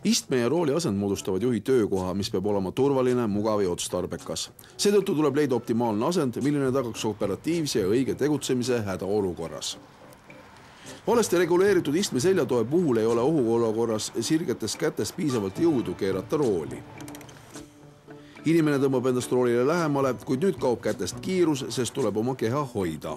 Istme ja rooli asend moodustavad juhi töökoha, mis peab olema turvaline, mugav ja otstarbekas. Seetõttu tuleb leida optimaalne asend, milline tagaks operatiivse ja õige tegutsemise hädaolukorras. Valesti reguleeritud istme seljatoe puhul ei ole ohuolukorras sirgetes kätes piisavalt jõudu keerata rooli. Inimene tõmbab endast roolile lähemale, kuid nüüd kaob kätest kiirus, sest tuleb oma keha hoida.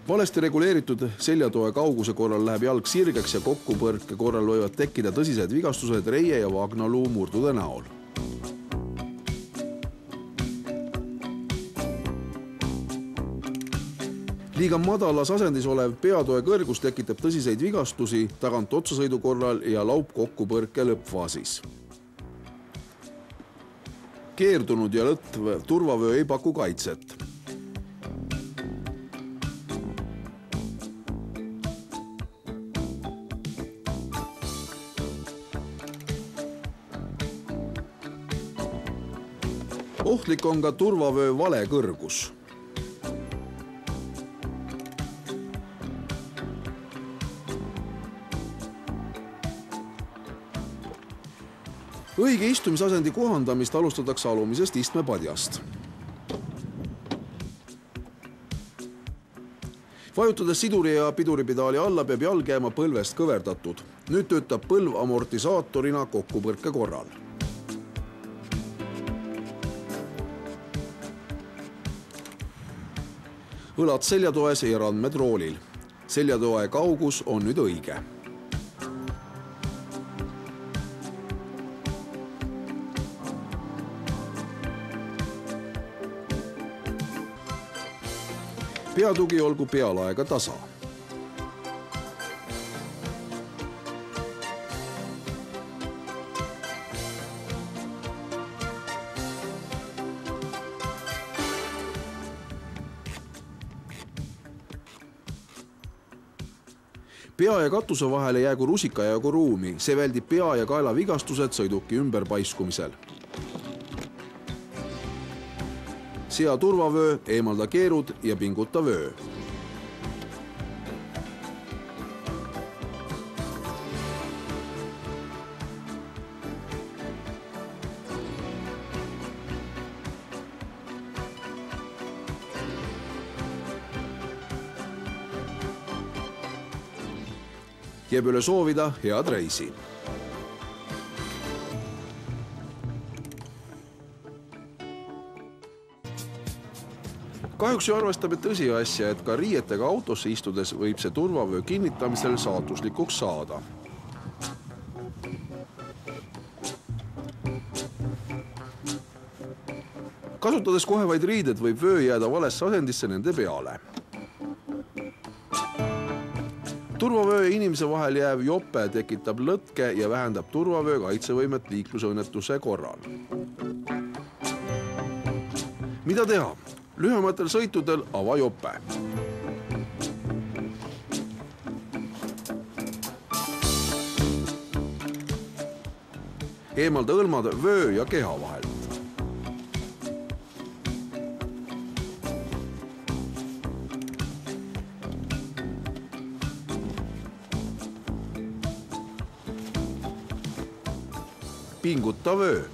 Valesti reguleeritud seljatoe kauguse korral läheb jalg sirgeks ja kokkupõrke korral võivad tekkida tõsised vigastused reie ja vaagnaluu murdude näol. Liiga madalas asendis olev peatoe kõrgus tekitab tõsiseid vigastusi tagant otsasõidu korral ja laupkokkupõrke lõppfaasis. Keerdunud ja lõtv turvavöö ei paku kaitset. Ohtlik on ka turvavöö vale kõrgus. Õige istumisasendi kohandamist alustatakse alumisest istmepadjast. Vajutades siduri ja piduripedaali alla peab jalg jääma põlvest kõverdatud. Nüüd töötab põlv amortisaatorina kokkupõrke korral. Õlad seljatoes ja randmed roolil. Seljatoe kaugus on nüüd õige. Peatugi olgu pealaega tasa. Pea ja katuse vahele jäägu rusika jagu ruumi, see väldib pea ja kaela vigastused sõiduki ümberpaiskumisel. Sea turvavöö, eemalda keerud ja pinguta vöö. Jääb üle soovida head reisi. Kahjuks ju arvestab tõsiasja, et ka riietega autosse istudes võib see turvavöö kinnitamisel saatuslikuks saada. Kasutades kohe vaid riided võib vöö jääda valesse asendisse nende peale. Turvavöö ja inimese vahel jääv jope tekitab lõtke ja vähendab turvavöö kaitsevõimet liiklusõnnetuse korral. Mida teha? Lühematel sõitudel ava jope. Eemalda õlmad vöö ja keha vahelt. Pinguta vöö.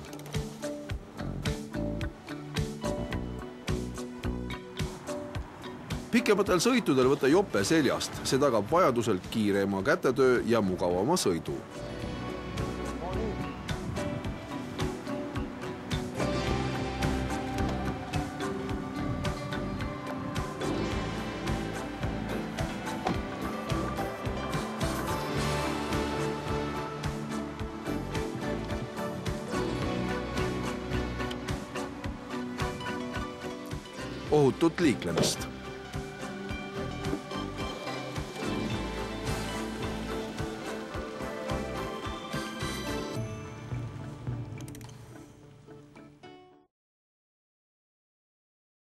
Pikematel sõitudel võta jope seljast, see tagab vajadusel kiirema kätetöö ja mugavama sõidu. Ohutut liiklemist!